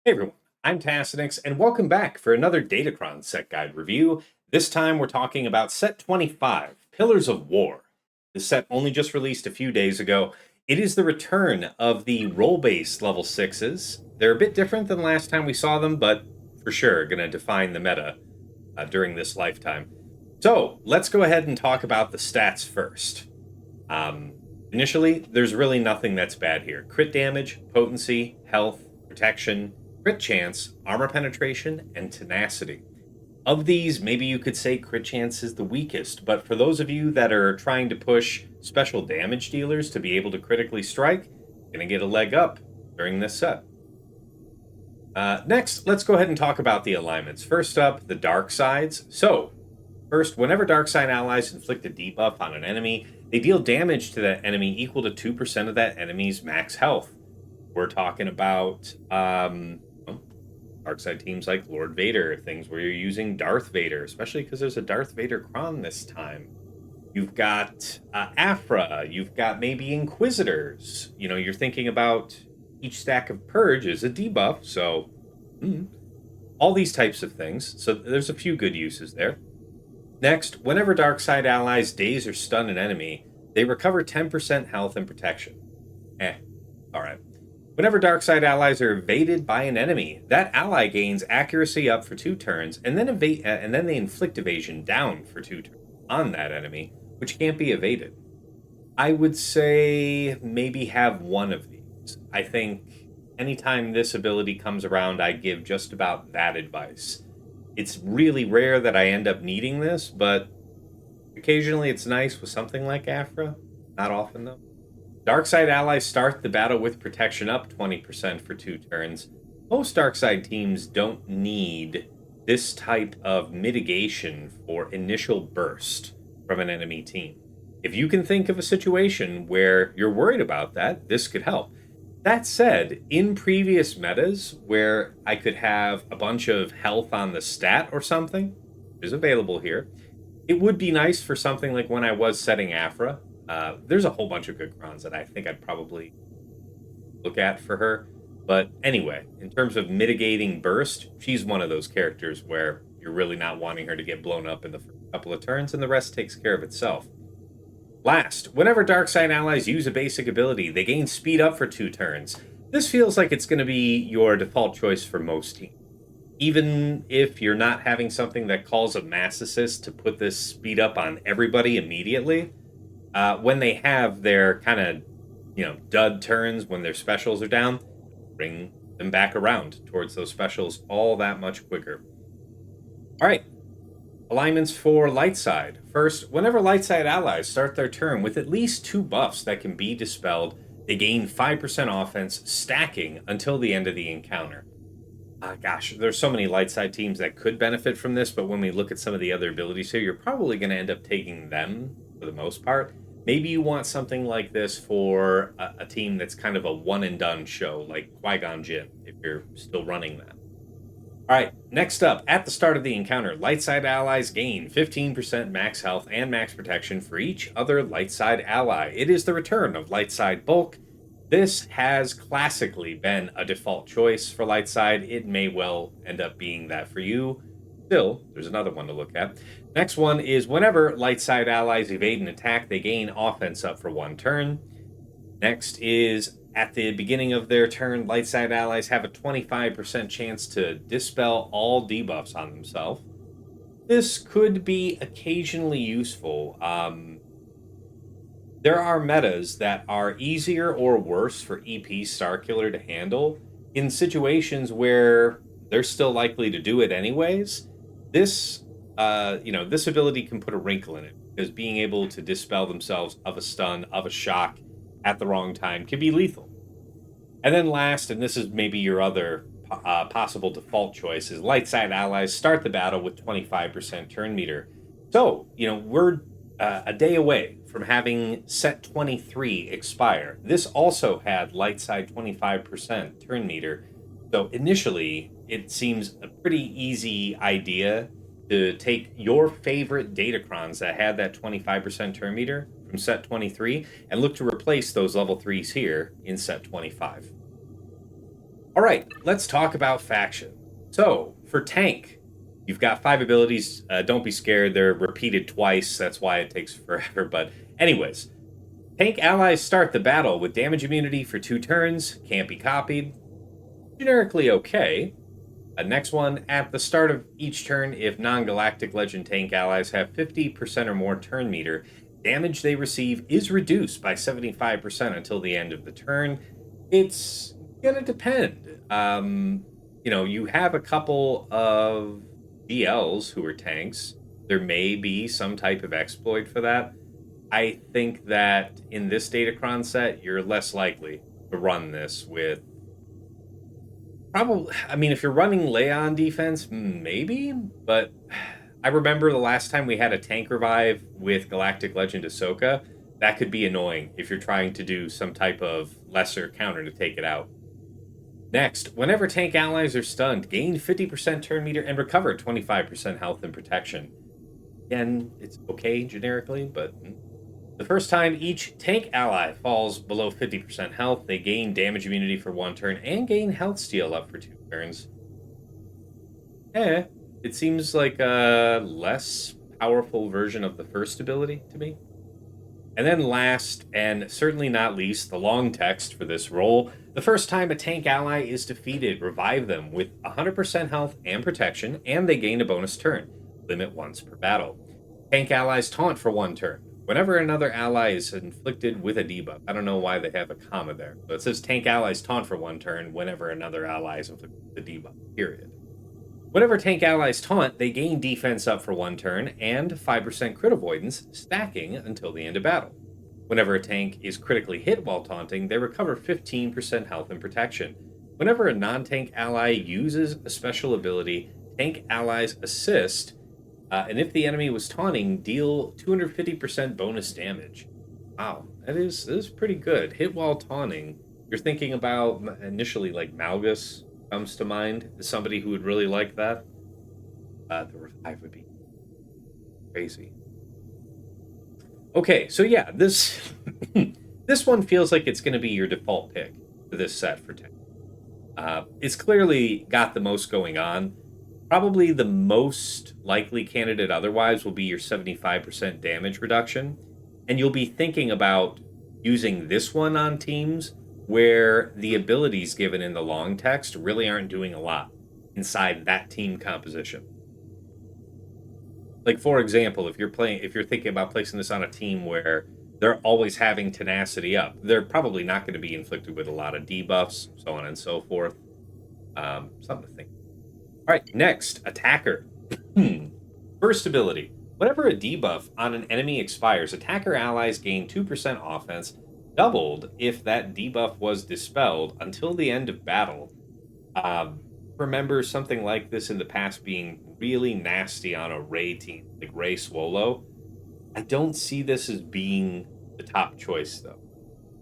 Hey everyone, I'm Tassinix, and welcome back for another Datacron Set Guide review. This time we're talking about Set 25, Pillars of War. The set only just released a few days ago. It is the return of the role-based level 6s. They're a bit different than last time we saw them, but for sure going to define the meta during this lifetime. So let's go ahead and talk about the stats first. Initially, there's really nothing that's bad here. Crit damage, potency, health, protection, crit chance, armor penetration, and tenacity. Of these, maybe you could say crit chance is the weakest, but for those of you that are trying to push special damage dealers to be able to critically strike, you're going to get a leg up during this set. Next, let's go ahead and talk about the alignments. First up, the dark sides. So, first, whenever dark side allies inflict a debuff on an enemy, they deal damage to that enemy equal to 2% of that enemy's max health. We're talking about dark side teams like Lord Vader, things where you're using Darth Vader, especially because there's a Darth Vader Kron this time. You've got Afra, you've got maybe Inquisitors. You know, you're thinking about each stack of Purge is a debuff, so all these types of things. So there's a few good uses there. Next, whenever dark side allies daze or stun an enemy, they recover 10% health and protection. Alright. Whenever dark side allies are evaded by an enemy, that ally gains accuracy up for 2 turns, and then they inflict evasion down for 2 turns on that enemy, which can't be evaded. I would say maybe have one of these. I think anytime this ability comes around, I give just about that advice. It's really rare that I end up needing this, but occasionally it's nice with something like Afra. Not often, though. Darkside allies start the battle with protection up 20% for 2 turns. Most Darkside teams don't need this type of mitigation for initial burst from an enemy team. If you can think of a situation where you're worried about that, this could help. That said, in previous metas where I could have a bunch of health on the stat or something, is available here, it would be nice for something like when I was setting Afra. There's a whole bunch of good crons that I think I'd probably look at for her. But anyway, in terms of mitigating burst, she's one of those characters where you're really not wanting her to get blown up in the first couple of turns, and the rest takes care of itself. Last, whenever Darkside allies use a basic ability, they gain speed up for 2 turns. This feels like it's going to be your default choice for most teams. Even if you're not having something that calls a mass assist to put this speed up on everybody immediately, when they have their kind of, dud turns when their specials are down, bring them back around towards those specials all that much quicker. All right. Alignments for light side. First, whenever light side allies start their turn with at least 2 buffs that can be dispelled, they gain 5% offense, stacking until the end of the encounter. Gosh, there's so many light side teams that could benefit from this, but when we look at some of the other abilities here, you're probably going to end up taking them for the most part. Maybe you want something like this for a team that's kind of a one-and-done show, like Qui-Gon Jinn, if you're still running that. All right, next up, at the start of the encounter, light side allies gain 15% max health and max protection for each other light side ally. It is the return of light side bulk. This has classically been a default choice for light side. It may well end up being that for you. Still, there's another one to look at. Next one is whenever light side allies evade an attack, they gain offense up for 1 turn. Next is at the beginning of their turn, light side allies have a 25% chance to dispel all debuffs on themselves. This could be occasionally useful. There are metas that are easier or worse for EP Starkiller to handle in situations where they're still likely to do it anyways. This ability can put a wrinkle in it, because being able to dispel themselves of a stun, of a shock at the wrong time can be lethal. And then last, and this is maybe your other possible default choice, is light side allies start the battle with 25% turn meter. So, we're a day away from having set 23 expire. This also had light side 25% turn meter. So initially, it seems a pretty easy idea to take your favorite Datacrons that had that 25% turn meter from set 23 and look to replace those level 3s here in set 25. All right, let's talk about faction. So, for tank, you've got 5 abilities. Don't be scared, they're repeated twice. That's why it takes forever. But, anyways, tank allies start the battle with damage immunity for 2 turns, can't be copied. Generically okay. Next one, at the start of each turn, if non galactic legend tank allies have 50% or more turn meter, damage they receive is reduced by 75% until the end of the turn. It's gonna depend. You have a couple of DLs who are tanks. There may be some type of exploit for that. I think that in this Datacron set, you're less likely to run this with. Probably, I mean, if you're running Leon defense, maybe, but I remember the last time we had a tank revive with Galactic Legend Ahsoka. That could be annoying if you're trying to do some type of lesser counter to take it out. Next, whenever tank allies are stunned, gain 50% turn meter and recover 25% health and protection. Again, it's okay generically, but the first time each tank ally falls below 50% health, they gain damage immunity for 1 turn and gain health steal up for 2 turns. It seems like a less powerful version of the first ability to me. And then last, and certainly not least, the long text for this role. The first time a tank ally is defeated, revive them with 100% health and protection, and they gain a bonus turn. Limit once per battle. Tank allies taunt for 1 turn. Whenever another ally is inflicted with a debuff. I don't know why they have a comma there. So it says tank allies taunt for 1 turn whenever another ally is inflicted with a debuff, period. Whenever tank allies taunt, they gain defense up for 1 turn and 5% crit avoidance, stacking until the end of battle. Whenever a tank is critically hit while taunting, they recover 15% health and protection. Whenever a non-tank ally uses a special ability, tank allies assist, and if the enemy was taunting, deal 250% bonus damage. Wow, that is pretty good. Hit while taunting. You're thinking about initially like Malgus comes to mind as somebody who would really like that. The revive would be crazy. Okay, so yeah, this this one feels like it's going to be your default pick for this set for 10. It's clearly got the most going on. Probably the most likely candidate otherwise will be your 75% damage reduction. And you'll be thinking about using this one on teams where the abilities given in the long text really aren't doing a lot inside that team composition. Like, for example, if you're thinking about placing this on a team where they're always having tenacity up, they're probably not going to be inflicted with a lot of debuffs, so on and so forth. Something to think. All right, next, attacker. First ability. Whenever a debuff on an enemy expires, attacker allies gain 2% offense, doubled if that debuff was dispelled until the end of battle. Remember something like this in the past being really nasty on a Ray team, like Ray Swolo. I don't see this as being the top choice, though.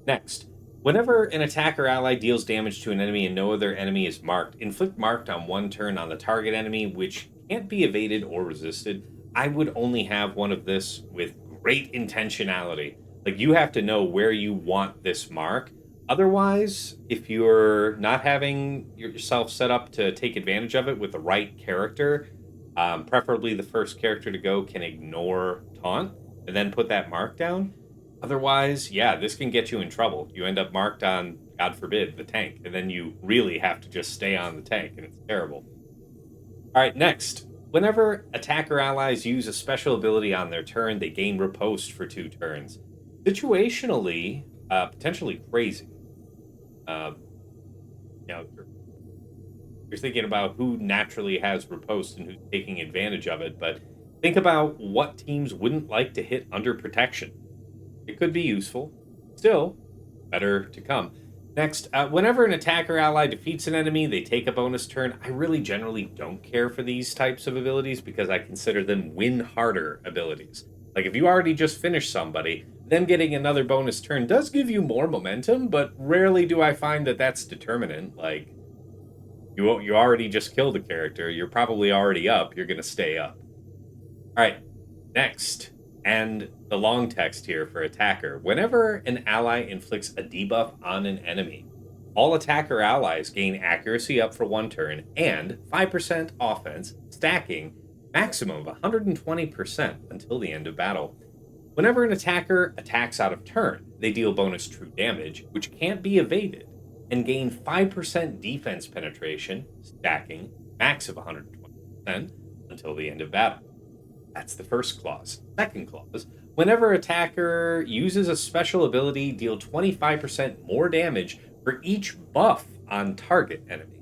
Next, whenever an attacker ally deals damage to an enemy and no other enemy is marked, inflict marked on 1 turn on the target enemy, which can't be evaded or resisted. I would only have one of this with great intentionality. Like, you have to know where you want this mark. Otherwise, if you're not having yourself set up to take advantage of it with the right character, preferably the first character to go can ignore taunt and then put that mark down. Otherwise, yeah, this can get you in trouble. You end up marked on, God forbid, the tank, and then you really have to just stay on the tank, and it's terrible. All right, next. Whenever attacker allies use a special ability on their turn, they gain riposte for 2 turns. Situationally, potentially crazy. You're thinking about who naturally has riposte and who's taking advantage of it, but think about what teams wouldn't like to hit under protection. It could be useful. Still, better to come. Next, whenever an attacker ally defeats an enemy, they take a bonus turn. I really generally don't care for these types of abilities because I consider them win harder abilities. Like, if you already just finished somebody, them getting another bonus turn does give you more momentum, but rarely do I find that that's determinant. Like, you already just killed a character. You're probably already up. You're going to stay up. All right, next. And the long text here for attacker. Whenever an ally inflicts a debuff on an enemy, All attacker allies gain accuracy up for 1 turn and 5% offense, stacking maximum of 120% until the end of battle. Whenever an attacker attacks out of turn, they deal bonus true damage, which can't be evaded, and gain 5% defense penetration, stacking max of 120% until the end of battle. That's the first clause. Second clause, whenever attacker uses a special ability, deal 25% more damage for each buff on target enemy.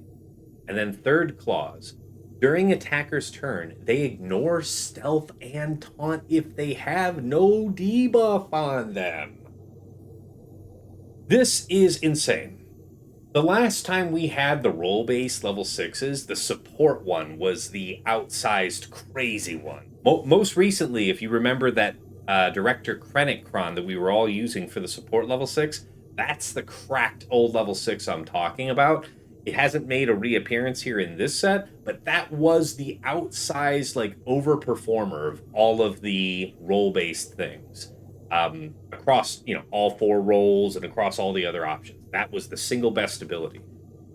And then third clause, during attacker's turn, they ignore stealth and taunt if they have no debuff on them. This is insane. The last time we had the role-based level 6s, the support one was the outsized crazy one. Most recently, if you remember that Director Krennic Kron that we were all using for the support level 6, that's the cracked old level 6 I'm talking about. It hasn't made a reappearance here in this set, but that was the outsized, like, overperformer of all of the role-based things. Across, all 4 roles and across all the other options. That was the single best ability.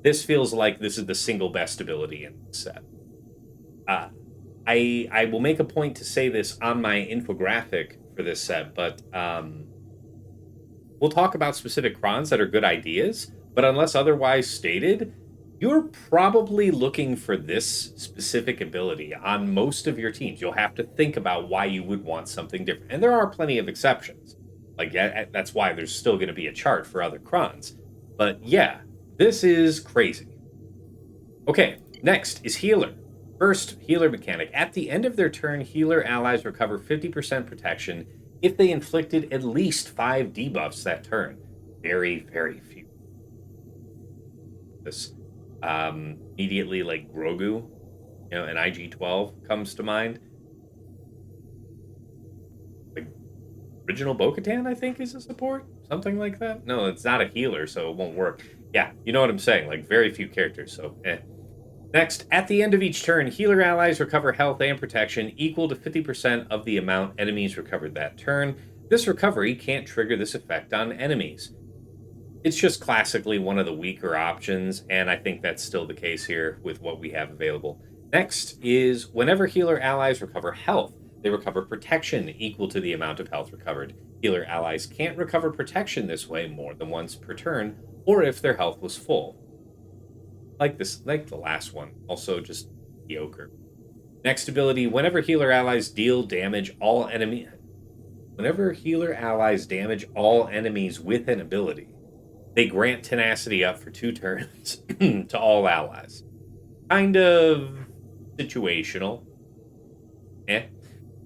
This feels like this is the single best ability in the set. I will make a point to say this on my infographic for this set, but we'll talk about specific crons that are good ideas, but unless otherwise stated, you're probably looking for this specific ability on most of your teams. You'll have to think about why you would want something different. And there are plenty of exceptions. Like, that's why there's still going to be a chart for other crons. But yeah, this is crazy. Okay, next is healer. First, healer mechanic. At the end of their turn, healer allies recover 50% protection if they inflicted at least 5 debuffs that turn. Very, very few. This immediately, like Grogu, an IG-12 comes to mind. Like original Bo-Katan, I think, is a support, something like that. No, it's not a healer, so it won't work. Yeah, you know what I'm saying. Like very few characters, so eh. Next, at the end of each turn, healer allies recover health and protection equal to 50% of the amount enemies recovered that turn. This recovery can't trigger this effect on enemies. It's just classically one of the weaker options, and I think that's still the case here with what we have available. Next is whenever healer allies recover health, they recover protection equal to the amount of health recovered. Healer allies can't recover protection this way more than once per turn, or if their health was full. Like the last one, also just mediocre. Next ability, whenever healer allies damage all enemies with an ability, they grant tenacity up for 2 turns to all allies. Kind of situational.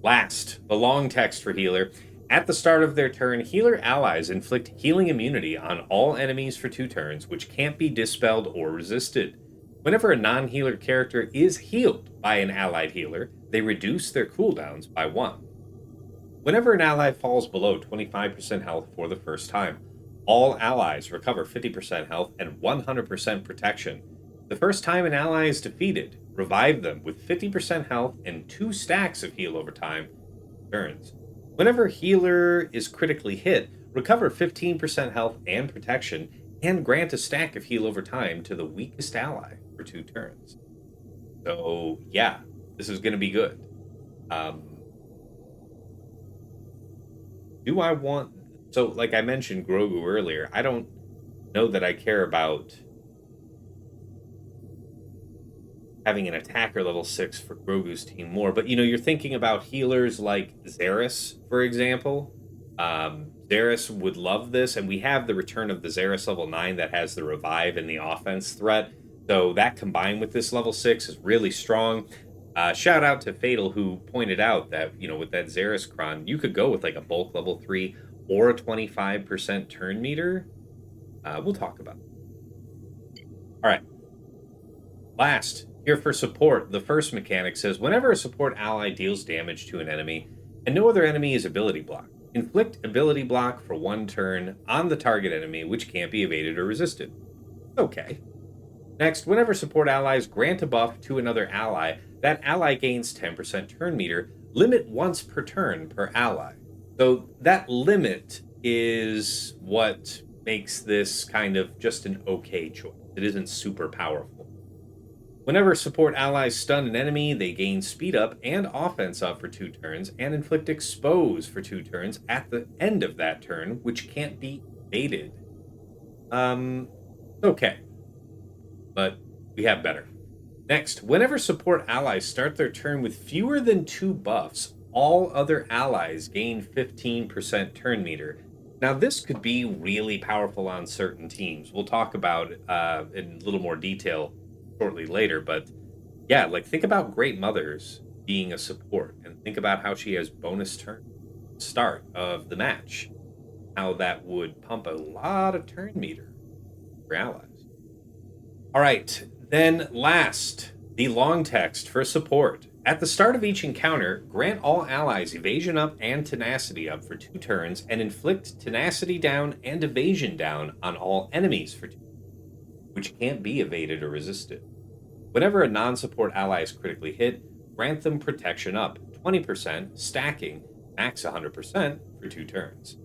Last, the long text for healer. At the start of their turn, healer allies inflict healing immunity on all enemies for 2 turns, which can't be dispelled or resisted. Whenever a non-healer character is healed by an allied healer, they reduce their cooldowns by 1. Whenever an ally falls below 25% health for the first time, all allies recover 50% health and 100% protection. The first time an ally is defeated, revive them with 50% health and 2 stacks of heal over time turns. Whenever healer is critically hit, recover 15% health and protection, and grant a stack of heal over time to the weakest ally for 2 turns. So, yeah, this is going to be good. Do I want... So, like I mentioned Grogu earlier, I don't know that I care about having an attacker level 6 for Grogu's team more. But, you're thinking about healers like Xeris, for example. Xeris would love this, and we have the return of the Xeris level 9 that has the revive and the offense threat. So that combined with this level 6 is really strong. Shout out to Fatal, who pointed out that, with that Xeris Cron, you could go with like a bulk level 3 or a 25% turn meter. We'll talk about it. All right. Last, here for support, the first mechanic says, whenever a support ally deals damage to an enemy, and no other enemy is ability blocked, inflict ability block for 1 turn on the target enemy, which can't be evaded or resisted. Okay. Next, whenever support allies grant a buff to another ally, that ally gains 10% turn meter, limit once per turn per ally. So that limit is what makes this kind of just an okay choice. It isn't super powerful. Whenever support allies stun an enemy, they gain speed up and offense up for 2 turns and inflict expose for 2 turns at the end of that turn, which can't be evaded. Um, okay, but we have better. Next, whenever support allies start their turn with fewer than 2 buffs, all other allies gain 15% turn meter. Now, this could be really powerful on certain teams. We'll talk about in a little more detail shortly later, but yeah, like think about Great Mothers being a support and think about how she has bonus turn start of the match. How that would pump a lot of turn meter for allies. All right, then last, the long text for support. At the start of each encounter, grant all allies evasion up and tenacity up for 2 turns and inflict tenacity down and evasion down on all enemies for 2, which can't be evaded or resisted. Whenever a non support ally is critically hit, grant them protection up 20%, stacking, max 100% for 2 turns.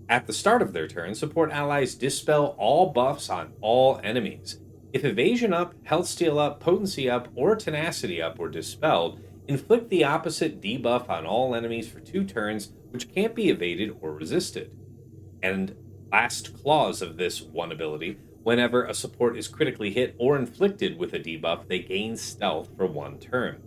At the start of their turn, support allies dispel all buffs on all enemies. If evasion up, health steal up, potency up, or tenacity up were dispelled, inflict the opposite debuff on all enemies for 2 turns, which can't be evaded or resisted. And last clause of this one ability, whenever a support is critically hit or inflicted with a debuff, they gain stealth for 1 turn.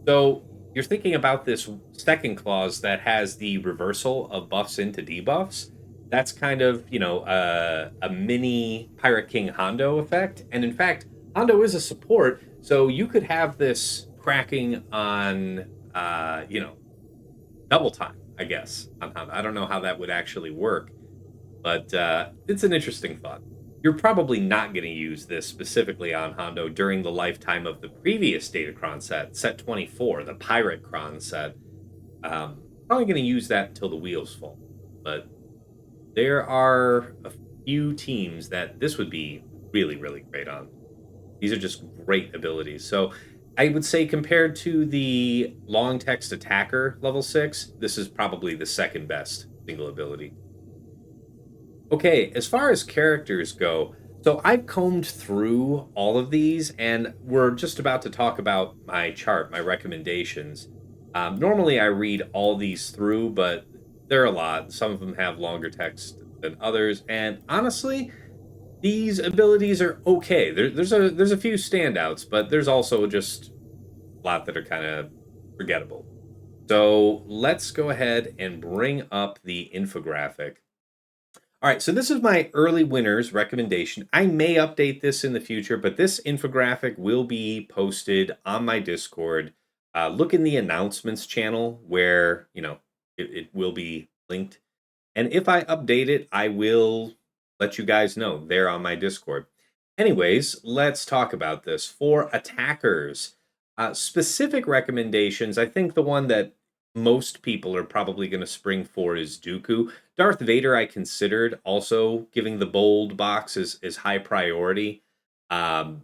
So you're thinking about this second clause that has the reversal of buffs into debuffs. That's kind of, a mini Pirate King Hondo effect. And in fact, Hondo is a support, so you could have this cracking on, double time, I guess, on Hondo. I don't know how that would actually work, but it's an interesting thought. You're probably not going to use this specifically on Hondo during the lifetime of the previous Datacron set, set 24, the Pirate Cron set. Probably going to use that until the wheels fall. But there are a few teams that this would be really, really great on. These are just great abilities. So I would say compared to the long text attacker level 6, this is probably the second best single ability. Okay, as far as characters go, so I've combed through all of these, and we're just about to talk about my chart, my recommendations. Normally, I read all these through, but there are a lot. Some of them have longer text than others, and honestly, these abilities are okay. There's a few standouts, but there's also just a lot that are kind of forgettable. So let's go ahead and bring up the infographic. All right, so this is my early winners recommendation. I may update this in the future, but this infographic will be posted on my Discord. Look in the announcements channel where, it will be linked. And if I update it, I will let you guys know there on my Discord. Anyways, let's talk about this. For attackers, specific recommendations, I think the one that most people are probably going to spring for is Dooku. Darth Vader, I considered also giving the bold box is high priority. Um,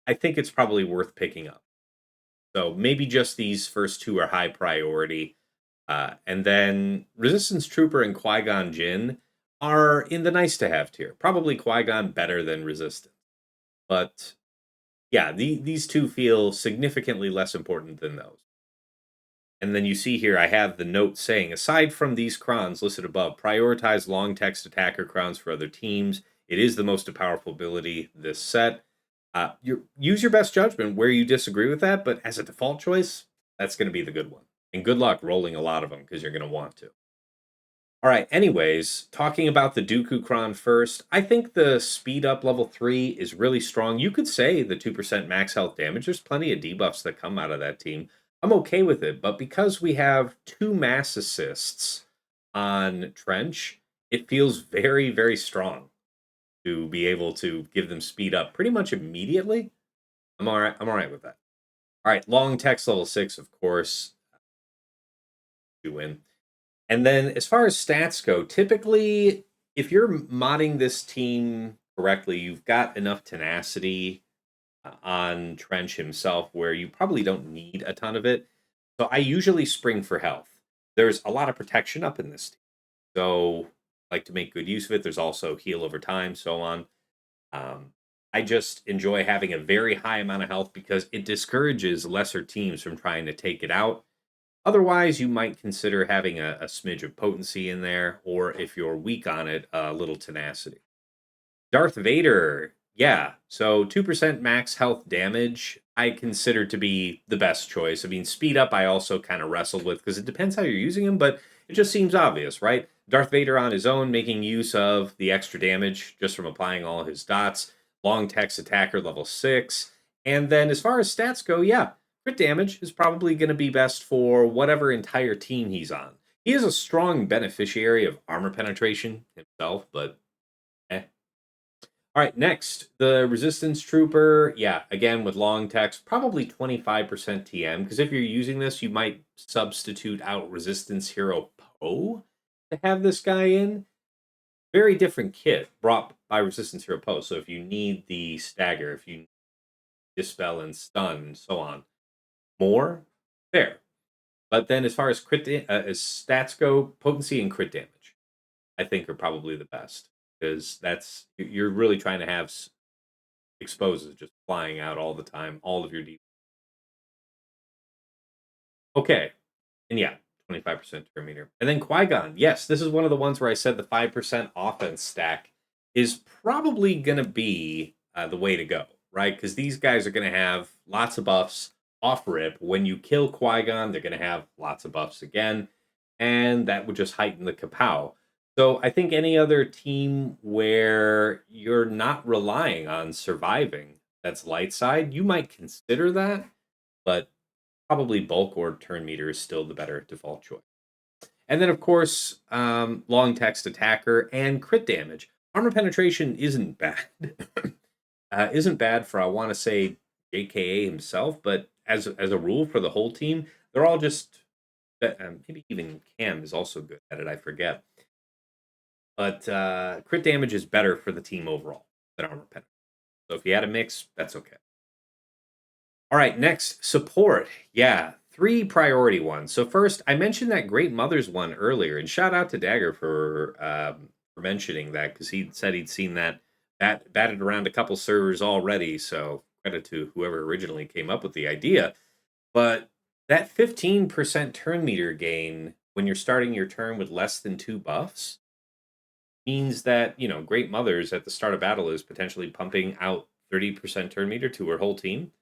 I think it's probably worth picking up. So maybe just these first two are high priority. And then Resistance Trooper and Qui Gon Jinn are in the nice to have tier. Probably Qui Gon better than Resistance. But yeah, these two feel significantly less important than those. And then you see here, I have the note saying, aside from these crons listed above, prioritize long text attacker crons for other teams. It is the most powerful ability this set. Use your best judgment where you disagree with that, but as a default choice, that's going to be the good one. And good luck rolling a lot of them because you're going to want to. All right, anyways, talking about the Dooku Cron first, I think the speed up level 3 is really strong. You could say the 2% max health damage. There's plenty of debuffs that come out of that team. I'm okay with it, but because we have 2 mass assists on Trench, it feels very, very strong to be able to give them speed up pretty much immediately. I'm all right. I'm all right with that. All right, long text level 6, of course. You win. And then as far as stats go, typically, if you're modding this team correctly, you've got enough tenacity on Trench himself where you probably don't need a ton of it. So I usually spring for health. There's a lot of protection up in this team. So like to make good use of it. There's also heal over time, so on. Um, I just enjoy having a very high amount of health because it discourages lesser teams from trying to take it out. Otherwise, you might consider having a smidge of potency in there, or if you're weak on it, a little tenacity. Darth Vader, yeah. So 2% max health damage, I consider to be the best choice. I mean, speed up, I also kind of wrestled with because it depends how you're using him, but it just seems obvious, right? Darth Vader on his own, making use of the extra damage just from applying all his dots. Long text attacker level 6. And then as far as stats go, yeah, crit damage is probably going to be best for whatever entire team he's on. He is a strong beneficiary of armor penetration himself, but eh. All right, next, the Resistance Trooper. Yeah, again, with long text, probably 25% TM, because if you're using this, you might substitute out Resistance Hero Poe to have this guy in. Very different kit brought by Resistance Hero Poe. So if you need the stagger, if you dispel and stun, and so on, more, fair. But then as far as as stats go, potency and crit damage, I think are probably the best because you're really trying to have exposes just flying out all the time, all of your deep. Okay, and yeah, 25% turn meter. And then Qui-Gon, yes, this is one of the ones where I said the 5% offense stack is probably going to be the way to go, right? Because these guys are going to have lots of buffs off rip. When you kill Qui-Gon, they're going to have lots of buffs again, and that would just heighten the kapow. So I think any other team where you're not relying on surviving that's light side, you might consider that, but probably bulk or turn meter is still the better default choice. And then, of course, long text attacker and crit damage. Armor penetration isn't bad. Isn't bad for, I want to say, JKA himself, but as a rule for the whole team, they're all just, maybe even Cam is also good at it, I forget. But crit damage is better for the team overall than armor penetration. So if you had a mix, that's okay. All right, next, support. Yeah, 3 priority ones. So first, I mentioned that Great Mothers one earlier, and shout out to Dagger for mentioning that because he said he'd seen that batted around a couple servers already. So credit to whoever originally came up with the idea. But that 15% turn meter gain when you're starting your turn with less than 2 buffs means that, Great Mothers at the start of battle is potentially pumping out 30% turn meter to her whole team.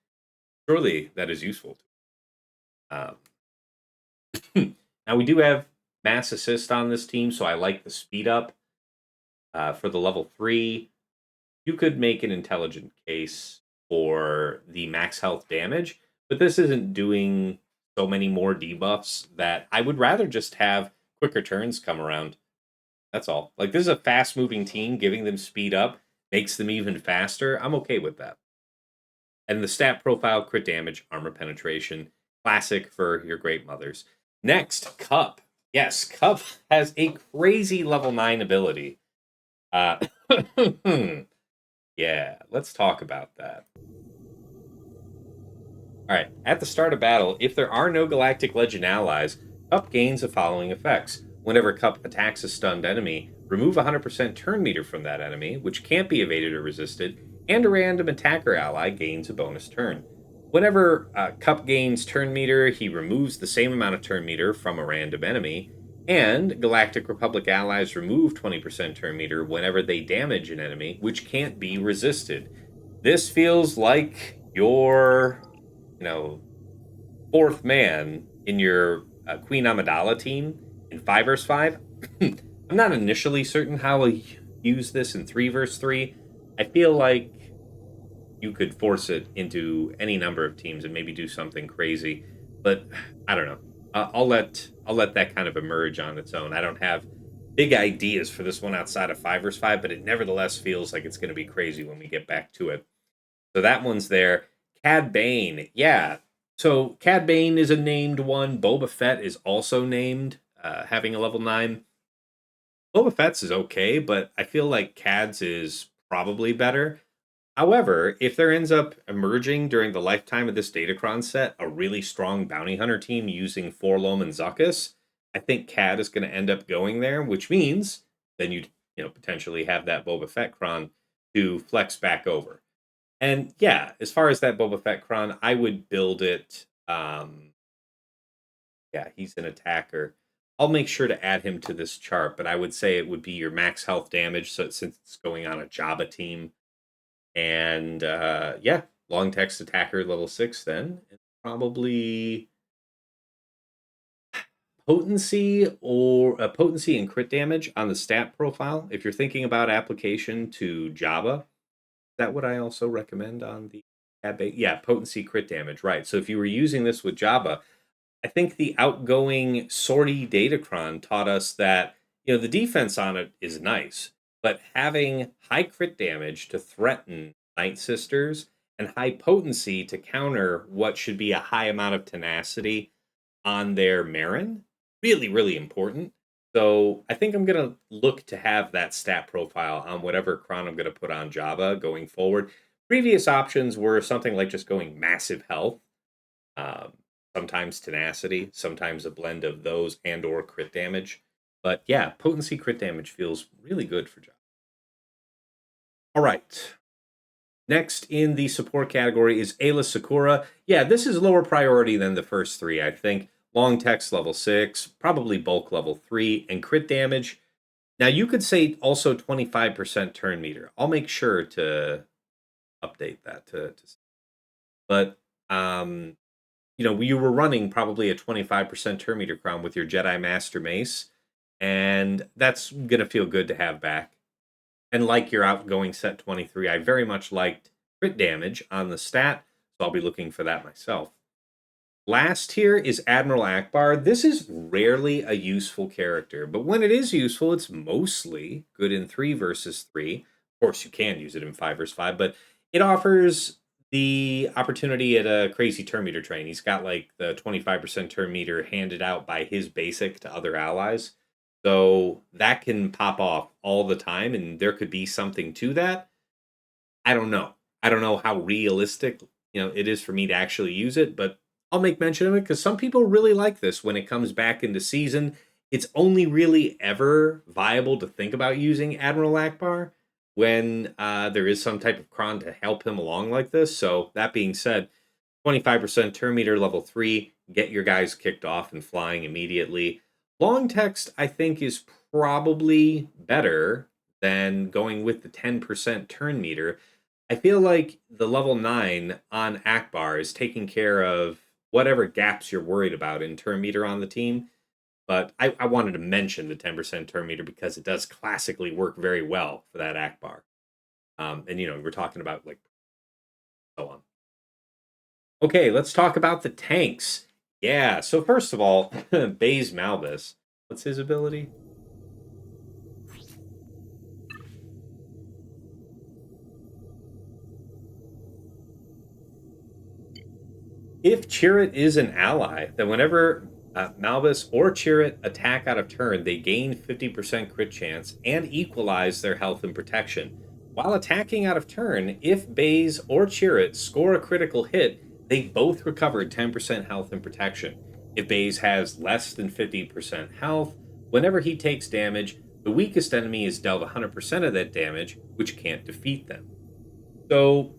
Surely that is useful. Um, now we do have mass assist on this team, so I like the speed up for the level 3. You could make an intelligent case for the max health damage, but this isn't doing so many more debuffs that I would rather just have quicker turns come around. That's all. Like, this is a fast moving team, giving them speed up makes them even faster. I'm okay with that. And the stat profile, crit damage, armor penetration, classic for your Great Mothers. Next, Cup. Yes, Cup has a crazy level 9 ability. Yeah, let's talk about that. All right, at the start of battle, if there are no Galactic Legend allies, Cup gains the following effects. Whenever Cup attacks a stunned enemy, remove 100% turn meter from that enemy, which can't be evaded or resisted, and a random attacker ally gains a bonus turn. Whenever Cup gains turn meter, he removes the same amount of turn meter from a random enemy, and Galactic Republic allies remove 20% turn meter whenever they damage an enemy, which can't be resisted. This feels like your, 4th man in your Queen Amidala team in 5 vs 5. I'm not initially certain how I'll use this in 3 vs 3. I feel like you could force it into any number of teams and maybe do something crazy, but I don't know. I'll let that kind of emerge on its own. I don't have big ideas for this one outside of 5 vs 5, but it nevertheless feels like it's going to be crazy when we get back to it. So that one's there. Cad Bane, yeah. So Cad Bane is a named one. Boba Fett is also named, having a level 9. Boba Fett's is okay, but I feel like Cad's is probably better. However, if there ends up emerging during the lifetime of this Datacron set a really strong bounty hunter team using Forlom and Zuckuss, I think Cad is going to end up going there, which means then you'd potentially have that Boba Fett cron to flex back over. And yeah, as far as that Boba Fett cron, I would build it. Yeah, he's an attacker. I'll make sure to add him to this chart, but I would say it would be your max health damage. So since it's going on a Jabba team, and yeah, long text attacker level 6, then and probably potency and crit damage on the stat profile. If you're thinking about application to Java, that would I also recommend on the yeah, potency crit damage, right? So if you were using this with Java, I think the outgoing sortie Datacron taught us that the defense on it is nice, but having high crit damage to threaten Night Sisters and high potency to counter what should be a high amount of tenacity on their Marin, really, really important. So I think I'm gonna look to have that stat profile on whatever cron I'm gonna put on Java going forward. Previous options were something like just going massive health, um, sometimes tenacity, sometimes a blend of those and or crit damage. But yeah, potency crit damage feels really good for Java. All right. Next in the support category is Ayla Sakura. Yeah, this is lower priority than the first three, I think. Long text level 6, probably bulk level 3, and crit damage. Now, you could say also 25% turn meter. I'll make sure to update that but you were running probably a 25% turn meter crown with your Jedi Master Mace, and that's gonna feel good to have back. And like your outgoing set 23, I very much liked crit damage on the stat, so I'll be looking for that myself. Last here is Admiral Akbar. This is rarely a useful character, but when it is useful, it's mostly good in 3 versus 3. Of course, you can use it in 5 versus 5, but it offers the opportunity at a crazy turn meter train. He's got like the 25% turn meter handed out by his basic to other allies. So that can pop off all the time, and there could be something to that. I don't know. I don't know how realistic it is for me to actually use it, but I'll make mention of it because some people really like this when it comes back into season. It's only really ever viable to think about using Admiral Akbar when there is some type of cron to help him along like this. So that being said, 25% turn meter level 3, get your guys kicked off and flying immediately. Long text, I think, is probably better than going with the 10% turn meter. I feel like the level 9 on Akbar is taking care of whatever gaps you're worried about in turn meter on the team. But I wanted to mention the 10% turn meter because it does classically work very well for that Akbar. And we're talking about like so on. Okay, let's talk about the tanks. Yeah, so first of all, Baze Malbus. What's his ability? If Chirrut is an ally, then whenever Malbus or Chirrut attack out of turn, they gain 50% crit chance and equalize their health and protection. While attacking out of turn, if Baze or Chirrut score a critical hit, they both recover 10% health and protection. If Baze has less than 50% health, whenever he takes damage, the weakest enemy is dealt 100% of that damage, which can't defeat them. So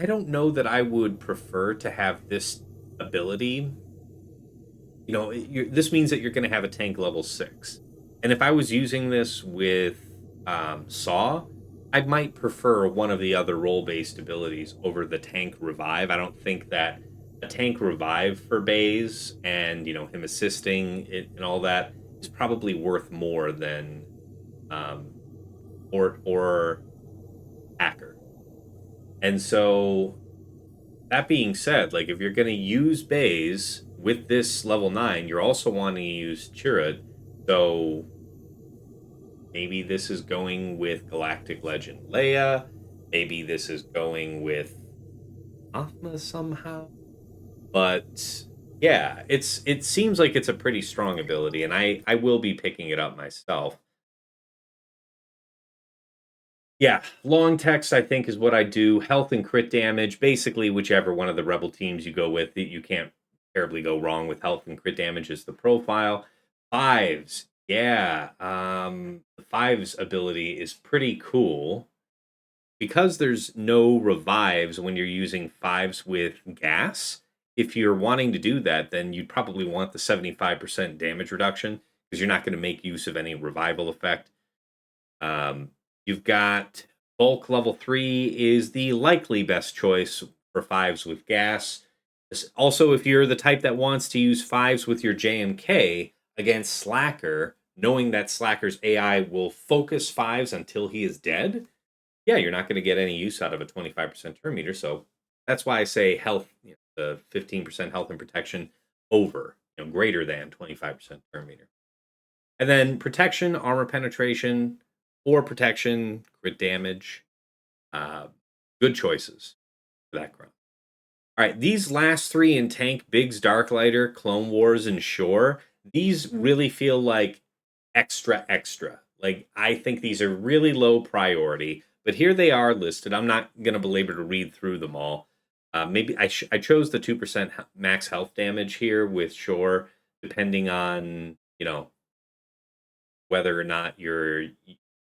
I don't know that I would prefer to have this ability. This means that you're going to have a tank level 6. And if I was using this with Saw, I might prefer one of the other role-based abilities over the tank revive. I don't think that a tank revive for Baze and, him assisting it and all that is probably worth more than or hacker. And so that being said, like if you're going to use Baze with this level 9, you're also wanting to use Chirrut. So maybe this is going with Galactic Legend Leia. Maybe this is going with Aphma somehow. But yeah, it seems like it's a pretty strong ability, and I will be picking it up myself. Yeah, long text I think is what I do. Health and crit damage, basically whichever one of the rebel teams you go with, you can't terribly go wrong with health and crit damage as the profile. Fives, Yeah, the fives ability is pretty cool because there's no revives when you're using fives with gas. If you're wanting to do that, then you'd probably want the 75% damage reduction because you're not going to make use of any revival effect. You've got bulk level 3 is the likely best choice for fives with gas. Also, if you're the type that wants to use fives with your JMK against Slacker, knowing that Slacker's AI will focus fives until he is dead, yeah, you're not going to get any use out of a 25% turn meter. So that's why I say health, the 15% health and protection over, greater than 25% turn meter. And then protection, armor penetration, or protection, crit damage. Uh, Good choices for that crown. All right, these last three in tank, Biggs, Darklighter, Clone Wars, and Shore, these really feel like extra. Like, I think these are really low priority, but here they are listed. I'm not going to belabor to read through them all. Maybe I chose the 2% max health damage here with Shore, depending on, whether or not you're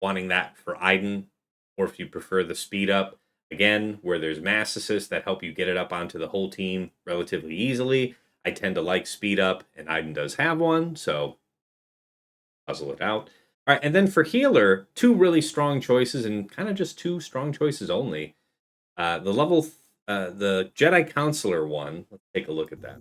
wanting that for Iden, or if you prefer the speed up. Again, where there's mass assists that help you get it up onto the whole team relatively easily. I tend to like speed up, and Iden does have one, so puzzle it out. All right, and then for healer, two really strong choices, and kind of just two strong choices only. The Jedi Counselor one. Let's take a look at that.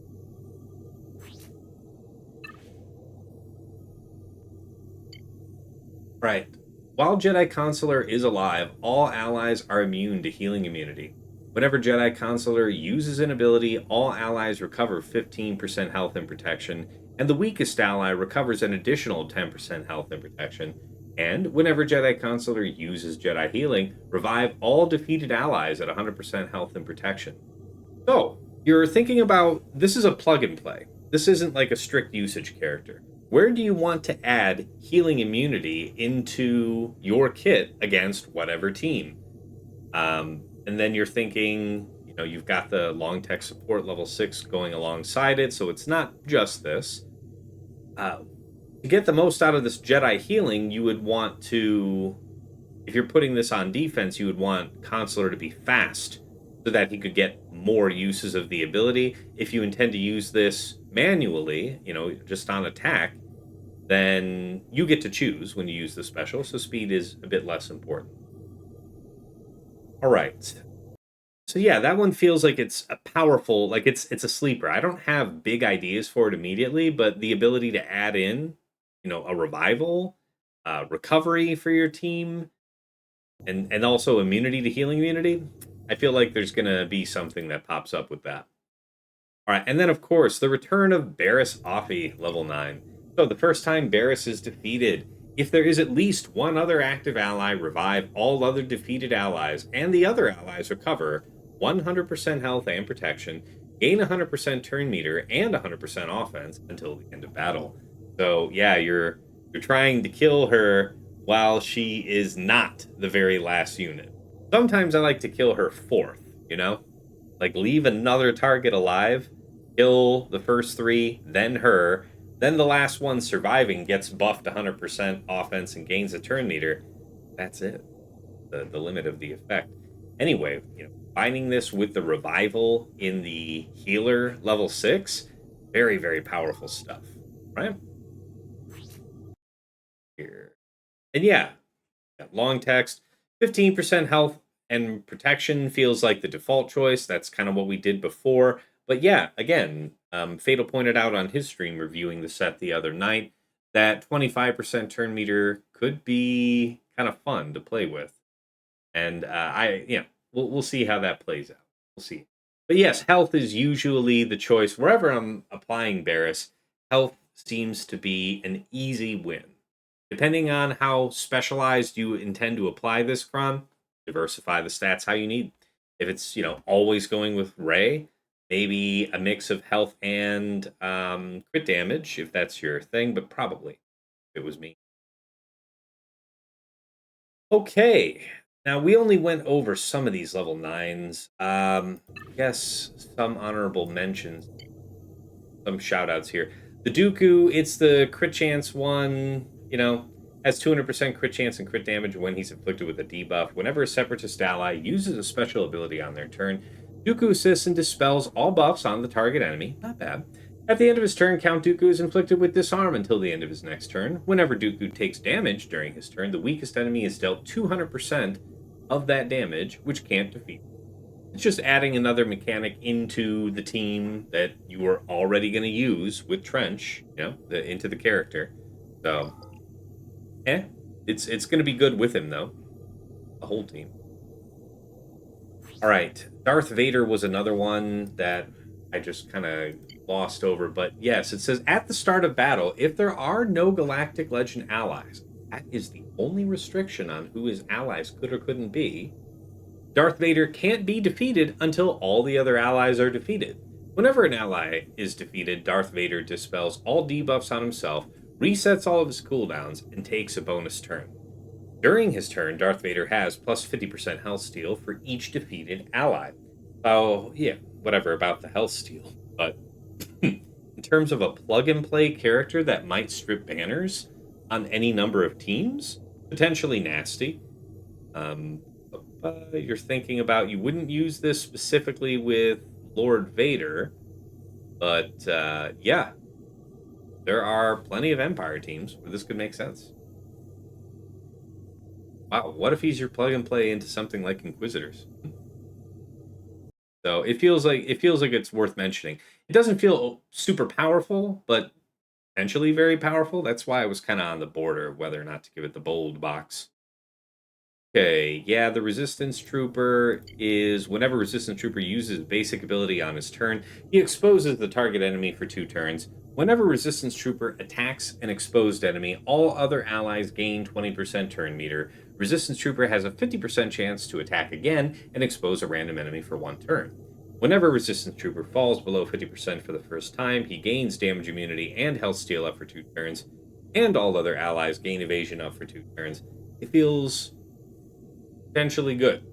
Right. While Jedi Consular is alive, all allies are immune to healing immunity. Whenever Jedi Consular uses an ability, all allies recover 15% health and protection, and the weakest ally recovers an additional 10% health and protection. And whenever Jedi Consular uses Jedi Healing, revive all defeated allies at 100% health and protection. So, you're thinking about this is a plug and play. This isn't like a strict usage character. Where do you want to add healing immunity into your kit against whatever team? And then you're thinking, you've got the long tech support level 6 going alongside it, so it's not just this. To get the most out of this Jedi healing, you would want to, if you're putting this on defense, you would want Consular to be fast so that he could get more uses of the ability. If you intend to use this manually, just on attack, then you get to choose when you use the special, so speed is a bit less important. All right. So yeah, that one feels like it's a powerful, like it's a sleeper. I don't have big ideas for it immediately, but the ability to add in, a revival, recovery for your team, and also immunity to healing immunity, I feel like there's gonna be something that pops up with that. All right, and then of course the return of Barriss Offee, level 9. So the first time Barriss is defeated, if there is at least one other active ally, revive all other defeated allies, and the other allies recover 100% health and protection, gain 100% turn meter and 100% offense until the end of battle. So yeah, you're trying to kill her while she is not the very last unit. Sometimes I like to kill her fourth, like leave another target alive, kill the first three, then her, then the last one surviving gets buffed 100% offense and gains a turn meter. That's it. The limit of the effect. Anyway, finding this with the revival in the healer level 6, very, very powerful stuff, right? Here. And yeah, long text, 15% health and protection feels like the default choice. That's kind of what we did before. But yeah, again, Fatal pointed out on his stream reviewing the set the other night that 25% turn meter could be kind of fun to play with. And we'll see how that plays out. We'll see. But yes, health is usually the choice. Wherever I'm applying Barriss, health seems to be an easy win. Depending on how specialized you intend to apply this cron, diversify the stats how you need. If it's, always going with Ray, maybe a mix of health and crit damage, if that's your thing, but probably if it was me. Okay. Now we only went over some of these level 9s. I guess some honorable mentions, some shout outs here. The Dooku, it's the crit chance one, has 200% crit chance and crit damage when he's inflicted with a debuff. Whenever a Separatist ally uses a special ability on their turn, Dooku assists and dispels all buffs on the target enemy. Not bad. At the end of his turn, Count Dooku is inflicted with disarm until the end of his next turn. Whenever Dooku takes damage during his turn, the weakest enemy is dealt 200% of that damage, which can't defeat. It's just adding another mechanic into the team that you were already going to use with Trench, into the character. So, it's going to be good with him though. The whole team. All right, Darth Vader was another one that I just kind of glossed over, but yes, it says at the start of battle, if there are no Galactic Legend allies, that is the only restriction on who his allies could or couldn't be. Darth Vader can't be defeated until all the other allies are defeated. Whenever an ally is defeated, Darth Vader dispels all debuffs on himself, resets all of his cooldowns, and takes a bonus turn. During his turn, Darth Vader has plus 50% health steal for each defeated ally. Oh, yeah, whatever about the health steal. But in terms of a plug-and-play character that might strip banners on any number of teams, potentially nasty. You're thinking about, you wouldn't use this specifically with Lord Vader, but yeah, there are plenty of Empire teams where this could make sense. Wow, what if he's your plug and play into something like Inquisitors? So it feels like it's worth mentioning. It doesn't feel super powerful, but potentially very powerful. That's why I was kind of on the border of whether or not to give it the bold box. Okay, yeah, the Resistance Trooper is whenever Resistance Trooper uses basic ability on his turn, he exposes the target enemy for 2 turns. Whenever Resistance Trooper attacks an exposed enemy, all other allies gain 20% turn meter. Resistance Trooper has a 50% chance to attack again and expose a random enemy for 1 turn. Whenever Resistance Trooper falls below 50% for the first time, he gains damage immunity and health steal up for 2 turns, and all other allies gain evasion up for 2 turns. It feels potentially good.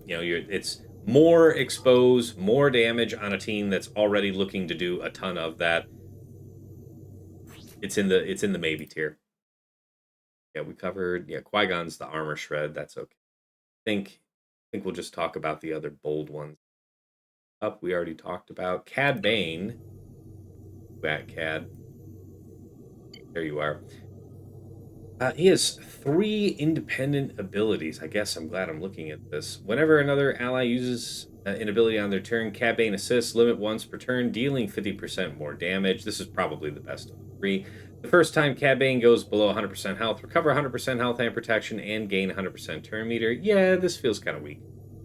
It's more expose, more damage on a team that's already looking to do a ton of that. It's in the maybe tier. Yeah, we covered. Yeah, Qui-Gon's the armor shred. That's okay. I think we'll just talk about the other bold ones. Up, we already talked about Cad Bane. Back, Cad. There you are. He has 3 independent abilities. I guess I'm glad I'm looking at this. Whenever another ally uses an ability on their turn, Cad Bane assists, limit once per turn, dealing 50% more damage. This is probably the best of the 3. The first time Cad Bane goes below 100% health, recover 100% health and protection, and gain 100% turn meter. Yeah, this feels kind of weak.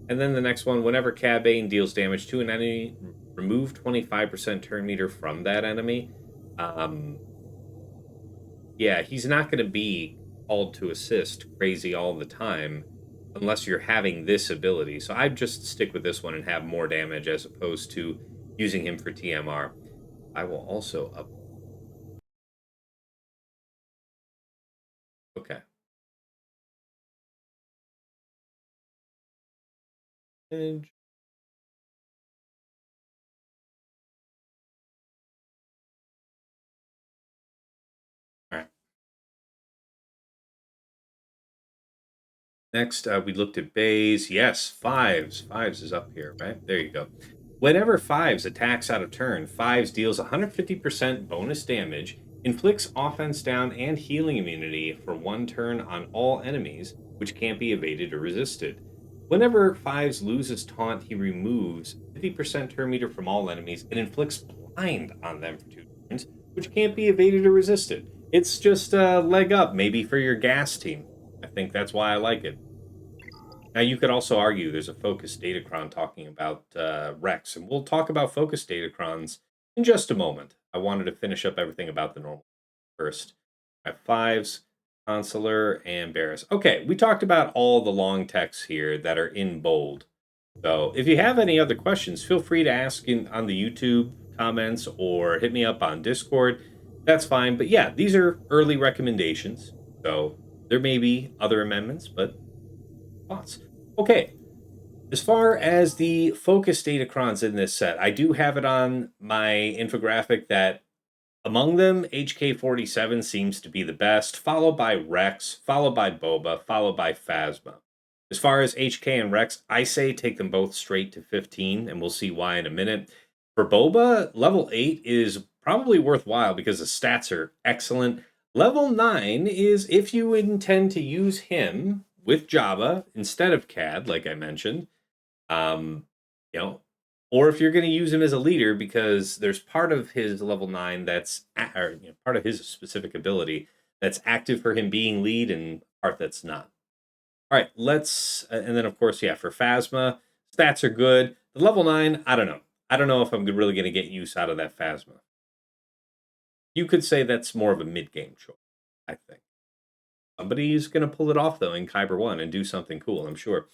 And then the next one, whenever Cad Bane deals damage to an enemy, remove 25% turn meter from that enemy. Yeah, he's not going to be called to assist crazy all the time unless you're having this ability. So I'd just stick with this one and have more damage as opposed to using him for TMR. I will also up. Okay. And all right. Next, we looked at bays. Yes, fives. Fives is up here, right? There you go. Whenever fives attacks out of turn, fives deals 150% bonus damage, inflicts offense down and healing immunity for 1 turn on all enemies, which can't be evaded or resisted. Whenever fives loses taunt, he removes 50% turn meter from all enemies and inflicts blind on them for 2 turns, which can't be evaded or resisted. It's just a leg up, maybe for your gas team. I think that's why I like it. Now, you could also argue there's a focused Datacron talking about Rex, and we'll talk about focused Datacrons in just a moment. I wanted to finish up everything about the normal first. I have fives, Consular, and Barris. Okay, we talked about all the long texts here that are in bold. So if you have any other questions, feel free to ask on the YouTube comments or hit me up on Discord. That's fine. But yeah, these are early recommendations. So there may be other amendments, but thoughts. Okay, as far as the focus Datacrons in this set, I do have it on my infographic that Among them, HK-47 seems to be the best, followed by Rex, followed by Boba, followed by Phasma. As far as HK and Rex, I say take them both straight to 15, and we'll see why in a minute. For Boba, level 8 is probably worthwhile because the stats are excellent. Level 9 is if you intend to use him with Jabba instead of Cad, like I mentioned. Um, you know, or if you're going to use him as a leader because there's part of his level 9 or part of his specific ability that's active for him being lead and part that's not. All right, and then of course, yeah, for Phasma, stats are good. The level 9, I don't know. I don't know if I'm really going to get use out of that Phasma. You could say that's more of a mid-game choice, I think. Somebody's going to pull it off, though, in Kyber 1 and do something cool, I'm sure.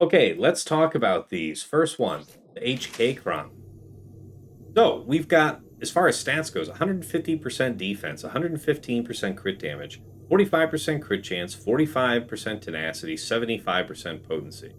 Okay, let's talk about these. First one, the HK Cron. So, we've got, as far as stats goes, 150% defense, 115% crit damage, 45% crit chance, 45% tenacity, 75% potency.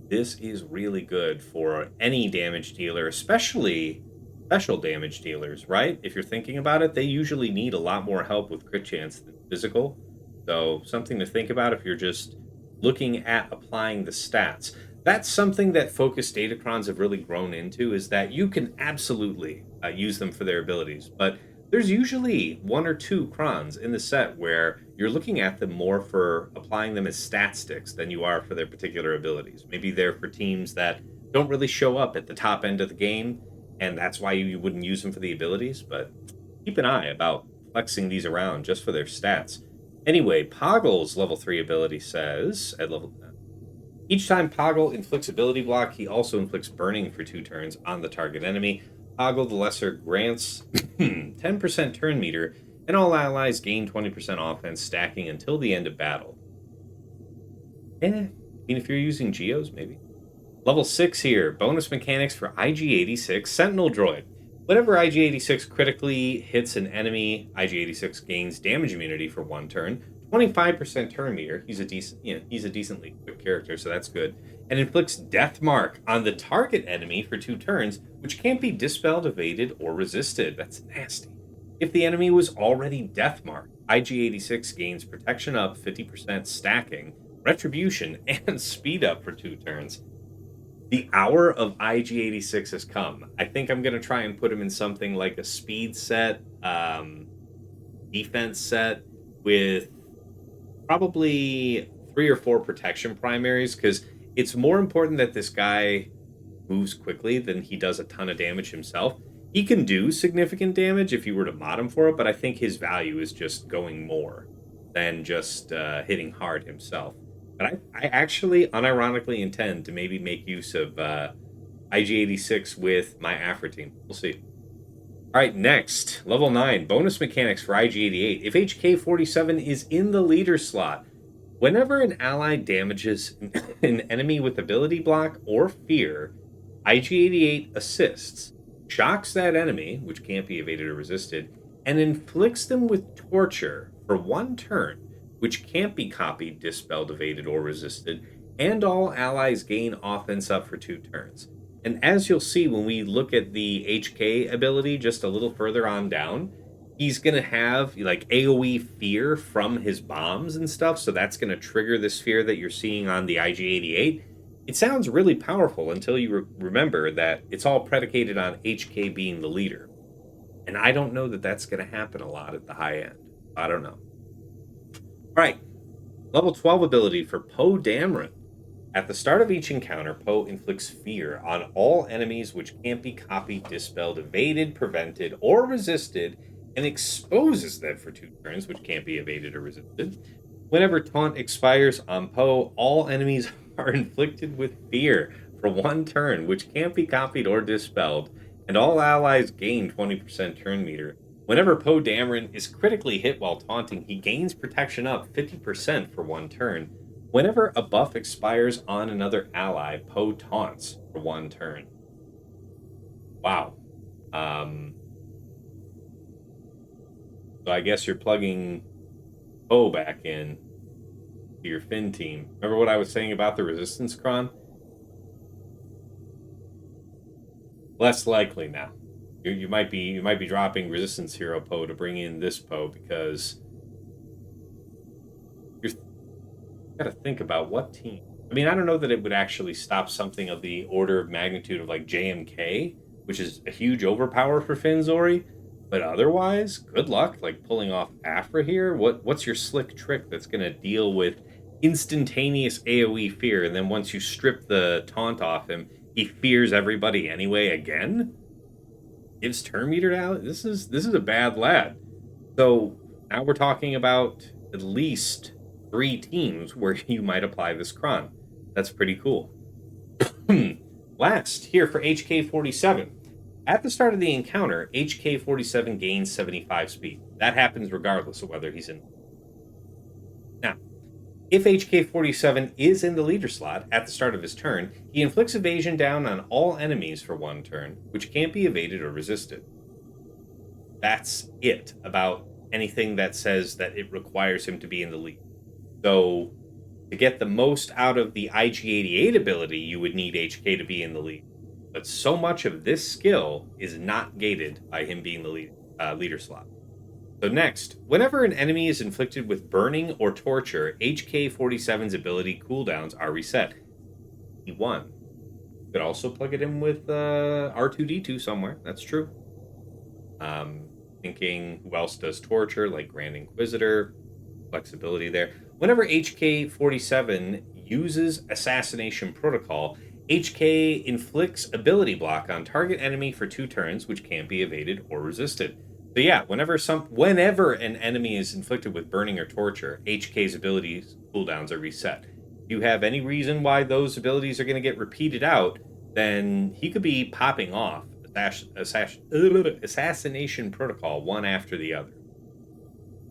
This is really good for any damage dealer, especially special damage dealers, right? If you're thinking about it, they usually need a lot more help with crit chance than physical. So, something to think about if you're just looking at applying the stats. That's something that focused Datacrons have really grown into, is that you can absolutely use them for their abilities, but there's usually one or two crons in the set where you're looking at them more for applying them as stat sticks than you are for their particular abilities. Maybe they're for teams that don't really show up at the top end of the game, and that's why you wouldn't use them for the abilities, but keep an eye about flexing these around just for their stats. Anyway, Poggle's level 3 ability says, at level each time Poggle inflicts ability block, he also inflicts burning for 2 turns on the target enemy. Poggle the Lesser grants 10% turn meter, and all allies gain 20% offense, stacking until the end of battle. I mean, if you're using Geos, maybe. Level 6 here, bonus mechanics for IG-86 Sentinel Droid. Whenever IG-86 critically hits an enemy, IG-86 gains damage immunity for 1 turn, 25% turn meter. He's a decently quick character, so that's good. And inflicts death mark on the target enemy for 2 turns, which can't be dispelled, evaded, or resisted. That's nasty. If the enemy was already death marked, IG-86 gains protection up, 50% stacking, retribution, and speed up for 2 turns. The hour of IG-86 has come. I think I'm going to try and put him in something like a speed set, defense set with probably 3 or 4 protection primaries, because it's more important that this guy moves quickly than he does a ton of damage himself. He can do significant damage if you were to mod him for it, but I think his value is just going more than just hitting hard himself. But I actually unironically intend to maybe make use of IG-86 with my Afra team. We'll see. All right, next, level 9, bonus mechanics for IG-88. If HK-47 is in the leader slot, whenever an ally damages an enemy with ability block or fear, IG-88 assists, shocks that enemy, which can't be evaded or resisted, and inflicts them with torture for 1 turn, which can't be copied, dispelled, evaded, or resisted, and all allies gain offense up for 2 turns. And as you'll see when we look at the HK ability just a little further on down, he's going to have like AoE fear from his bombs and stuff, so that's going to trigger this fear that you're seeing on the IG-88. It sounds really powerful until you remember that it's all predicated on HK being the leader. And I don't know that that's going to happen a lot at the high end. I don't know. All right, level 12 ability for Poe Dameron. At the start of each encounter, Poe inflicts fear on all enemies which can't be copied, dispelled, evaded, prevented, or resisted, and exposes them for 2 turns, which can't be evaded or resisted. Whenever taunt expires on Poe, all enemies are inflicted with fear for 1 turn, which can't be copied or dispelled, and all allies gain 20% turn meter. Whenever Poe Dameron is critically hit while taunting, he gains protection up 50% for 1 turn. Whenever a buff expires on another ally, Poe taunts for 1 turn. Wow. So I guess you're plugging Poe back in to your Finn team. Remember what I was saying about the resistance cron? Less likely now. You might be dropping Resistance Hero Poe to bring in this Poe because you're got to think about what team. I mean, I don't know that it would actually stop something of the order of magnitude of like JMK, which is a huge overpower for Finzori. But otherwise, good luck like pulling off Afra here. What's your slick trick that's gonna deal with instantaneous AoE fear, and then once you strip the taunt off him, he fears everybody anyway again? Gives turn meter out? This is a bad lad. So now we're talking about at least 3 teams where you might apply this cron. That's pretty cool. Last, here for HK47. At the start of the encounter, HK47 gains 75 speed. That happens regardless of whether he's in. Now, if HK47 is in the leader slot at the start of his turn, he inflicts evasion down on all enemies for 1 turn, which can't be evaded or resisted. That's it about anything that says that it requires him to be in the lead. So, to get the most out of the IG88 ability, you would need HK to be in the lead. But so much of this skill is not gated by him being the leader slot. So next, whenever an enemy is inflicted with burning or torture, HK47's ability cooldowns are reset. E1. You could also plug it in with R2D2 somewhere. That's true. Thinking who else does torture, like Grand Inquisitor. Flexibility there. Whenever HK47 uses Assassination Protocol, HK inflicts ability block on target enemy for 2 turns, which can't be evaded or resisted. So yeah, whenever an enemy is inflicted with burning or torture, HK's abilities cooldowns are reset. If you have any reason why those abilities are going to get repeated out, then he could be popping off Assassination Protocol one after the other.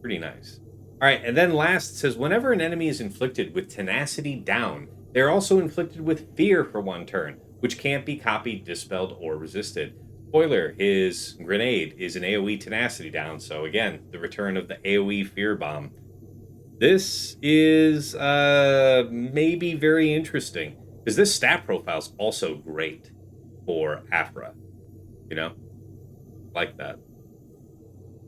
Pretty nice. All right, and then last it says, whenever an enemy is inflicted with Tenacity down, they're also inflicted with Fear for 1 turn, which can't be copied, dispelled, or resisted. Spoiler, his grenade is an AoE Tenacity down, so again, the return of the AoE Fear Bomb. This is maybe very interesting, because this stat profile is also great for Afra. You know? Like that.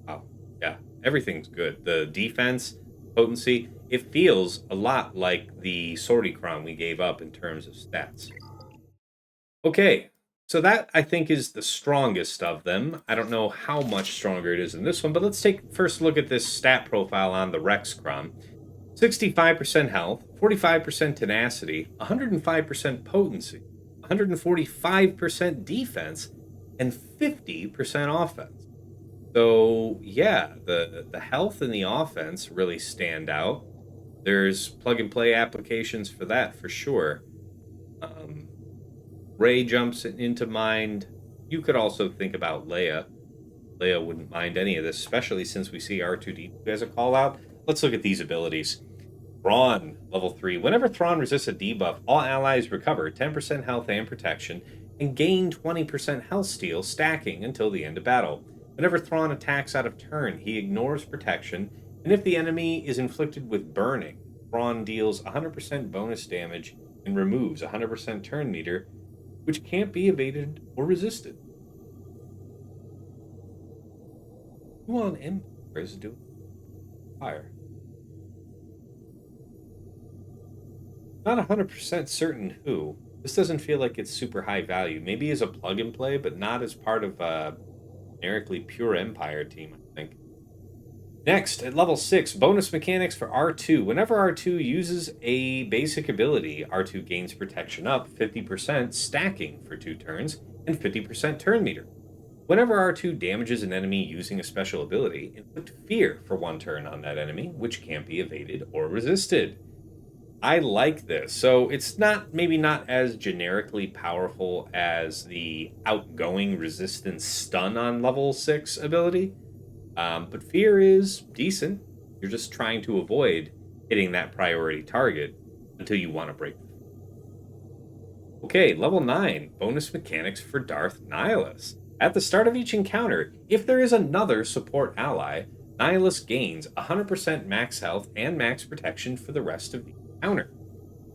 Wow. Yeah. Everything's good. The defense, potency, it feels a lot like the Sorticron we gave up in terms of stats. Okay, so that I think is the strongest of them. I don't know how much stronger it is in this one, but let's take first look at this stat profile on the Rexcron. 65% health, 45% tenacity, 105% potency, 145% defense, and 50% offense. So yeah, the health and the offense really stand out. There's plug and play applications for that for sure. Ray jumps into mind. You could also think about Leia. Leia wouldn't mind any of this, especially since we see R2D2 as a call out. Let's look at these abilities. Thrawn, level 3. Whenever Thrawn resists a debuff, all allies recover 10% health and protection and gain 20% health steal, stacking until the end of battle. Whenever Thrawn attacks out of turn, he ignores protection, and if the enemy is inflicted with burning, Thrawn deals 100% bonus damage and removes 100% turn meter, which can't be evaded or resisted. Who on Empire is doing fire? Not 100% certain who. This doesn't feel like it's super high value. Maybe as a plug and play, but not as part of a generically pure Empire team, I think. Next, at level 6, bonus mechanics for R2. Whenever R2 uses a basic ability, R2 gains protection up 50%, stacking for 2 turns, and 50% turn meter. Whenever R2 damages an enemy using a special ability, inflict fear for 1 turn on that enemy, which can't be evaded or resisted. I like this. So it's maybe not as generically powerful as the outgoing resistance stun on level 6 ability. But fear is decent. You're just trying to avoid hitting that priority target until you want to break. Okay, level 9, bonus mechanics for Darth Nihilus. At the start of each encounter, if there is another support ally, Nihilus gains 100% max health and max protection for the rest of the encounter.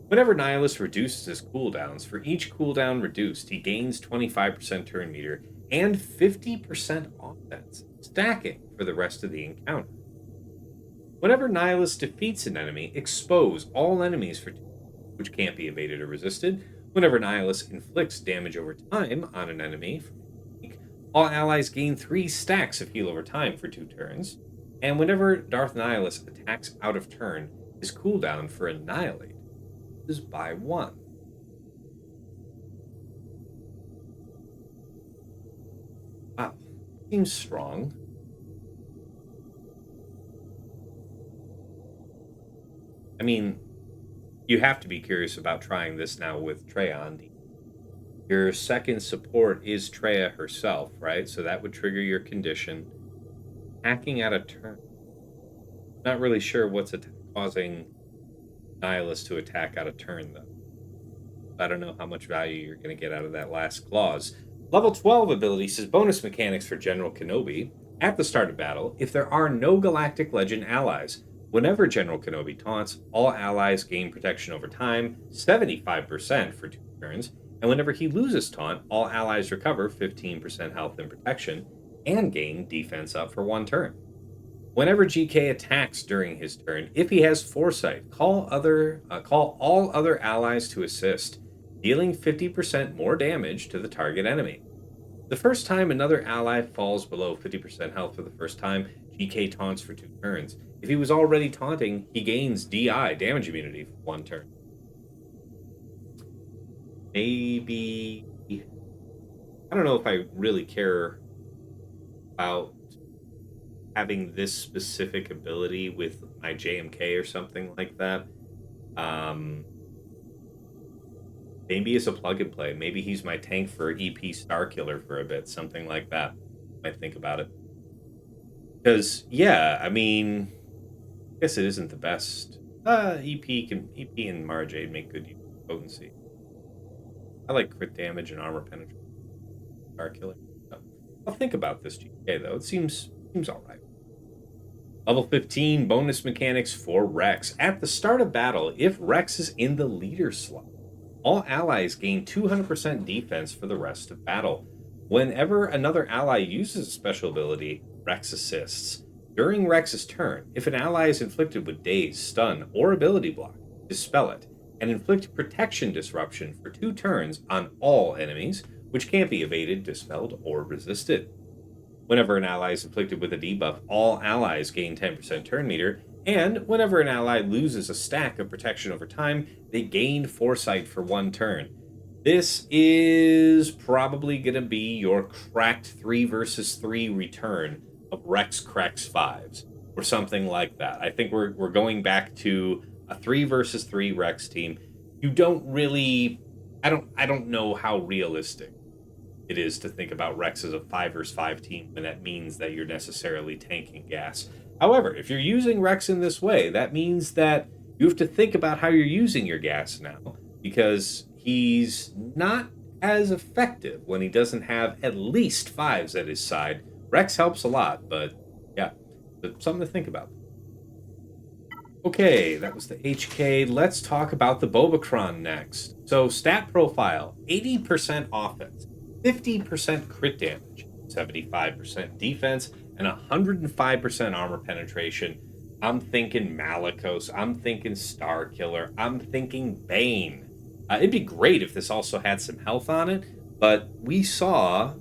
Whenever Nihilus reduces his cooldowns, for each cooldown reduced, he gains 25% turn meter and 50% offense, stacking for the rest of the encounter. Whenever Nihilus defeats an enemy, expose all enemies for 2, which can't be evaded or resisted. Whenever Nihilus inflicts damage over time on an enemy, all allies gain 3 stacks of heal over time for 2 turns. And whenever Darth Nihilus attacks out of turn, his cooldown for Annihilate is by 1. Wow, seems strong. I mean, you have to be curious about trying this now with Treya. Your second support is Treya herself, right? So that would trigger your condition. Hacking out a turn. Not really sure what's causing Nihilus to attack out of turn, though. I don't know how much value you're going to get out of that last clause. Level 12 ability says bonus mechanics for General Kenobi. At the start of battle, if there are no Galactic Legend allies, whenever General Kenobi taunts, all allies gain protection over time, 75% for 2 turns, and whenever he loses taunt, all allies recover 15% health and protection, and gain defense up for 1 turn. Whenever GK attacks during his turn, if he has Foresight, call all other allies to assist, dealing 50% more damage to the target enemy. The first time another ally falls below 50% health for the first time, GK taunts for 2 turns. If he was already taunting, he gains DI, damage immunity, for 1 turn. Maybe... I don't know if I really care about having this specific ability with my JMK or something like that. Maybe it's a plug and play. Maybe he's my tank for EP Star Killer for a bit, something like that. Might think about it. Because, yeah, I mean, I guess it isn't the best. EP and Mara Jade make good use of potency. I like crit damage and armor penetration. Star Killer. So, I'll think about this GK though. It seems alright. Level 15 bonus mechanics for Rex. At the start of battle, if Rex is in the leader slot, all allies gain 200% defense for the rest of battle. Whenever another ally uses a special ability, Rex assists. During Rex's turn, if an ally is inflicted with daze, stun, or ability block, dispel it, and inflict protection disruption for 2 turns on all enemies, which can't be evaded, dispelled, or resisted. Whenever an ally is inflicted with a debuff, all allies gain 10% turn meter, and whenever an ally loses a stack of protection over time, they gain Foresight for 1 turn. This is probably going to be your cracked 3 versus 3 return of Rex Crex 5s, or something like that. I think we're going back to a 3 versus 3 Rex team. You don't really... I don't know how realistic it is to think about Rex as a 5 versus 5 team when that means that you're necessarily tanking gas. However, if you're using Rex in this way, that means that you have to think about how you're using your gas now, because he's not as effective when he doesn't have at least 5s at his side. Rex helps a lot, but yeah, something to think about. Okay, that was the HK. Let's talk about the Bobacron next. So, stat profile, 80% offense, 50% crit damage, 75% defense, and 105% armor penetration. I'm thinking Malicos. I'm thinking Star Killer. I'm thinking Bane. It'd be great if this also had some health on it, but we saw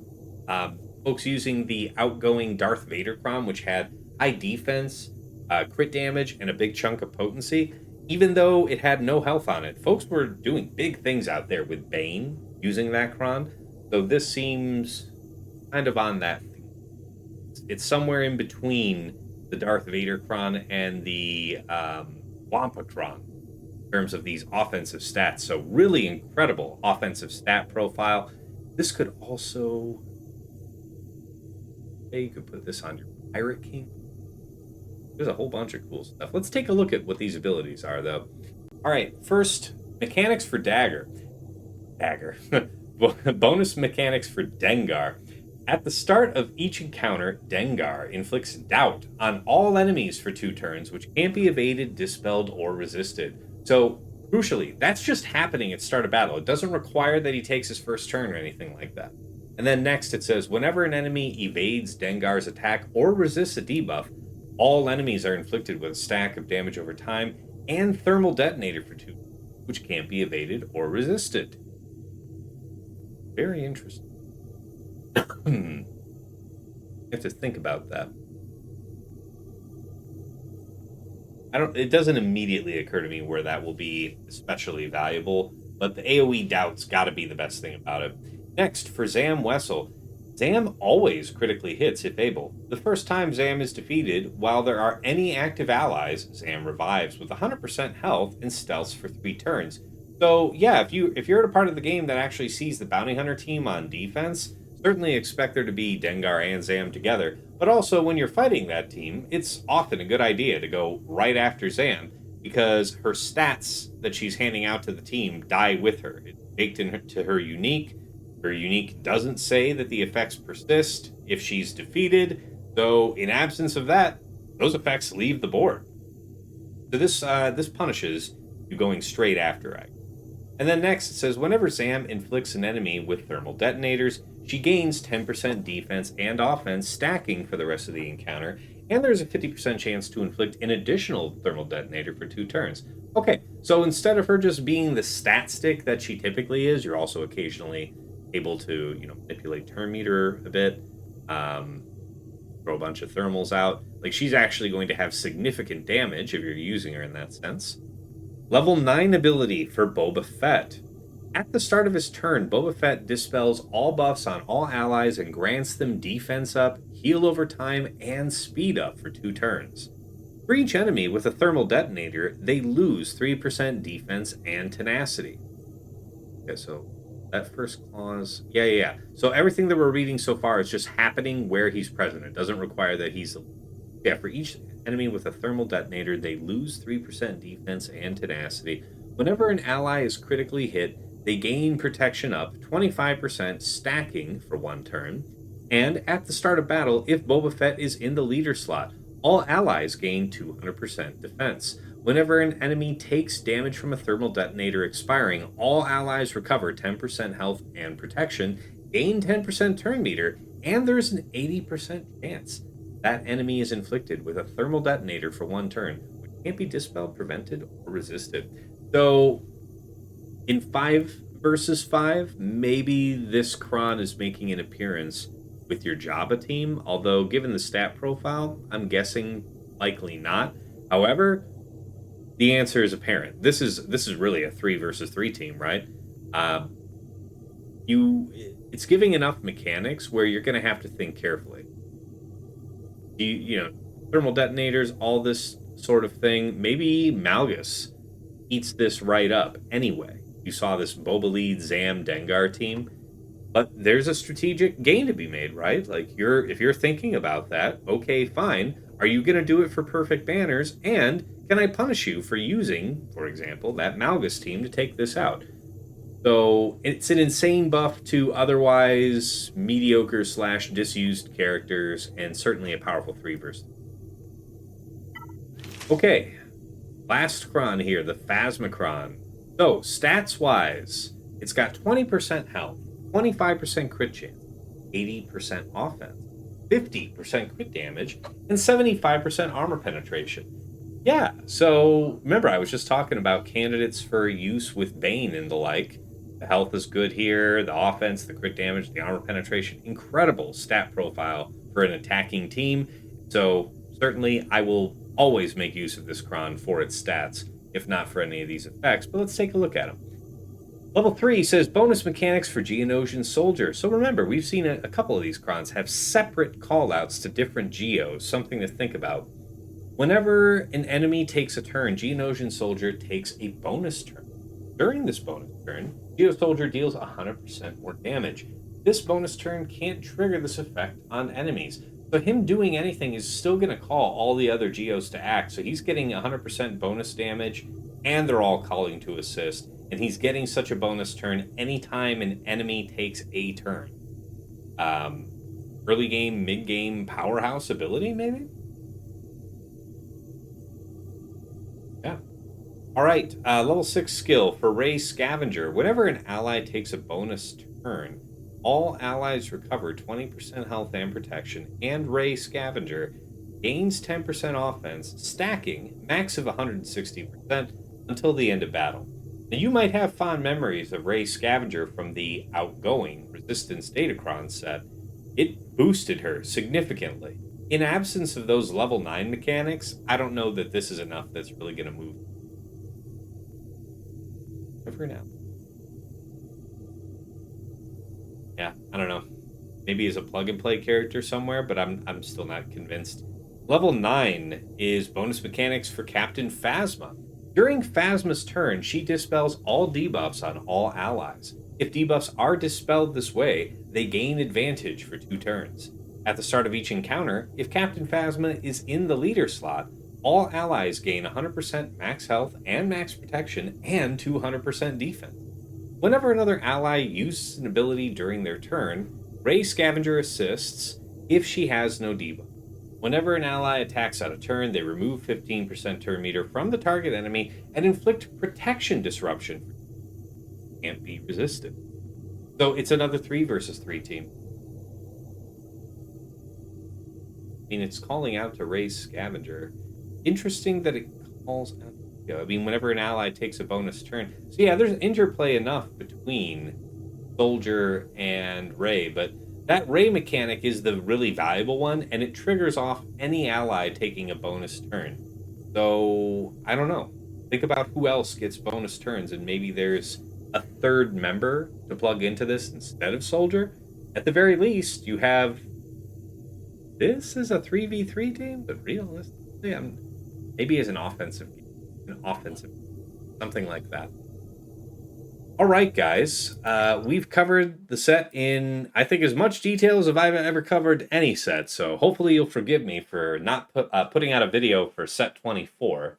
folks using the outgoing Darth Vadercron, which had high defense, crit damage, and a big chunk of potency. Even though it had no health on it, folks were doing big things out there with Bane using that Cron. So this seems kind of on that. It's somewhere in between the Darth Vader Cron and the Wampa Cron in terms of these offensive stats. So really incredible offensive stat profile. This could also... you could put this on your Pirate King. There's a whole bunch of cool stuff. Let's take a look at what these abilities are, though. All right, first, mechanics for Dagger. Bonus mechanics for Dengar. At the start of each encounter, Dengar inflicts doubt on all enemies for 2 turns, which can't be evaded, dispelled, or resisted. So, crucially, that's just happening at start of battle. It doesn't require that he takes his first turn or anything like that. And then next it says, whenever an enemy evades Dengar's attack or resists a debuff, all enemies are inflicted with a stack of damage over time and thermal detonator for 2, which can't be evaded or resisted. Very interesting. You have to think about that. It doesn't immediately occur to me where that will be especially valuable, but the AoE doubt's got to be the best thing about it. Next, for Zam Wessel, Zam always critically hits if able. The first time Zam is defeated, while there are any active allies, Zam revives with 100% health and stealths for 3 turns. So yeah, if you're at a part of the game that actually sees the bounty hunter team on defense, certainly expect there to be Dengar and Zam together. But also, when you're fighting that team, it's often a good idea to go right after Zam, because her stats that she's handing out to the team die with her. It's baked into her unique. Her unique doesn't say that the effects persist if she's defeated, so in absence of that, those effects leave the board. So this punishes you going straight after her. And then next it says, whenever Zam inflicts an enemy with thermal detonators, she gains 10% defense and offense stacking for the rest of the encounter, and there's a 50% chance to inflict an additional thermal detonator for 2 turns. Okay, so instead of her just being the stat stick that she typically is, you're also occasionally able to, manipulate turn meter a bit, throw a bunch of thermals out. Like, she's actually going to have significant damage if you're using her in that sense. Level 9 ability for Boba Fett. At the start of his turn, Boba Fett dispels all buffs on all allies and grants them defense up, heal over time, and speed up for 2 turns. For each enemy with a thermal detonator, they lose 3% defense and tenacity. Okay, so that first clause... Yeah. So everything that we're reading so far is just happening where he's present. It doesn't require that he's... Yeah, for each enemy with a thermal detonator, they lose 3% defense and tenacity. Whenever an ally is critically hit, they gain protection up 25%, stacking for 1 turn. And at the start of battle, if Boba Fett is in the leader slot, all allies gain 200% defense. Whenever an enemy takes damage from a thermal detonator expiring, all allies recover 10% health and protection, gain 10% turn meter, and there's an 80% chance that enemy is inflicted with a thermal detonator for 1 turn, which can't be dispelled, prevented, or resisted. So, in 5 versus 5, maybe this Kron is making an appearance with your Jabba team, although given the stat profile, I'm guessing likely not. However, the answer is apparent. This is really a 3 versus 3 team, right? It's giving enough mechanics where you're going to have to think carefully. Thermal detonators, all this sort of thing. Maybe Malgus eats this right up anyway. You saw this Boba lead Zam Dengar team, but there's a strategic gain to be made, right? Like, if you're thinking about that, okay, fine. Are you going to do it for perfect banners? And can I punish you for using, for example, that Malgus team to take this out? So it's an insane buff to otherwise mediocre / disused characters, and certainly a powerful 3 versus. Okay, last Kron here, the Phasmacron. So stats-wise, it's got 20% health, 25% crit chance, 80% offense, 50% crit damage, and 75% armor penetration. Yeah, so remember I was just talking about candidates for use with Bane and the like. The health is good here, the offense, the crit damage, the armor penetration. Incredible stat profile for an attacking team. So certainly I will always make use of this Kron for its stats, if not for any of these effects. But let's take a look at them. Level 3 says bonus mechanics for Geonosian Soldier. So remember, we've seen a couple of these Krons have separate callouts to different Geos, something to think about. Whenever an enemy takes a turn, Geonosian Soldier takes a bonus turn. During this bonus turn, Geo Soldier deals 100% more damage. This bonus turn can't trigger this effect on enemies. So him doing anything is still going to call all the other Geos to act. So he's getting 100% bonus damage, and they're all calling to assist. And he's getting such a bonus turn anytime an enemy takes a turn. Early game, mid game, powerhouse ability, maybe? Yeah. All right, level 6 skill for Ray Scavenger. Whenever an ally takes a bonus turn, All allies recover 20% health and protection, and Ray Scavenger gains 10% offense, stacking max of 160% until the end of battle. Now, you might have fond memories of Ray Scavenger from the outgoing Resistance Datacron set. It boosted her significantly. In absence of those level 9 mechanics, I don't know that this is enough that's really going to move for now. Yeah, I don't know. Maybe as a plug and play character somewhere, but I'm still not convinced. Level 9 is bonus mechanics for Captain Phasma. During Phasma's turn, she dispels all debuffs on all allies. If debuffs are dispelled this way, they gain advantage for 2 turns. At the start of each encounter, if Captain Phasma is in the leader slot, all allies gain 100% max health and max protection and 200% defense. Whenever another ally uses an ability during their turn, Ray Scavenger assists if she has no debuff. Whenever an ally attacks out of turn, they remove 15% turn meter from the target enemy and inflict protection disruption. Can't be resisted. So it's another 3 versus 3 team. I mean, it's calling out to Ray Scavenger. Interesting that it calls out. I mean, whenever an ally takes a bonus turn. So yeah, there's interplay enough between Soldier and Ray, but that Ray mechanic is the really valuable one, and it triggers off any ally taking a bonus turn. So, I don't know. Think about who else gets bonus turns, and maybe there's a third member to plug into this instead of Soldier. At the very least, you have this is a 3v3 team, but realistically, maybe as an offensive, something like that. All right, guys, we've covered the set in, I think, as much detail as I've ever covered any set, so hopefully you'll forgive me for not putting out a video for set 24.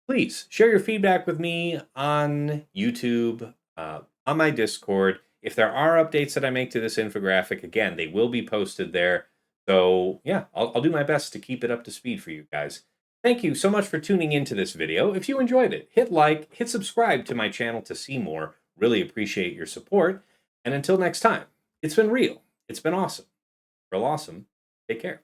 Please share your feedback with me on YouTube, on my Discord. If there are updates that I make to this infographic, again, they will be posted there. So, yeah, I'll do my best to keep it up to speed for you guys. Thank you so much for tuning into this video. If you enjoyed it, hit like, hit subscribe to my channel to see more. Really appreciate your support. And until next time, it's been real. It's been awesome. Real awesome. Take care.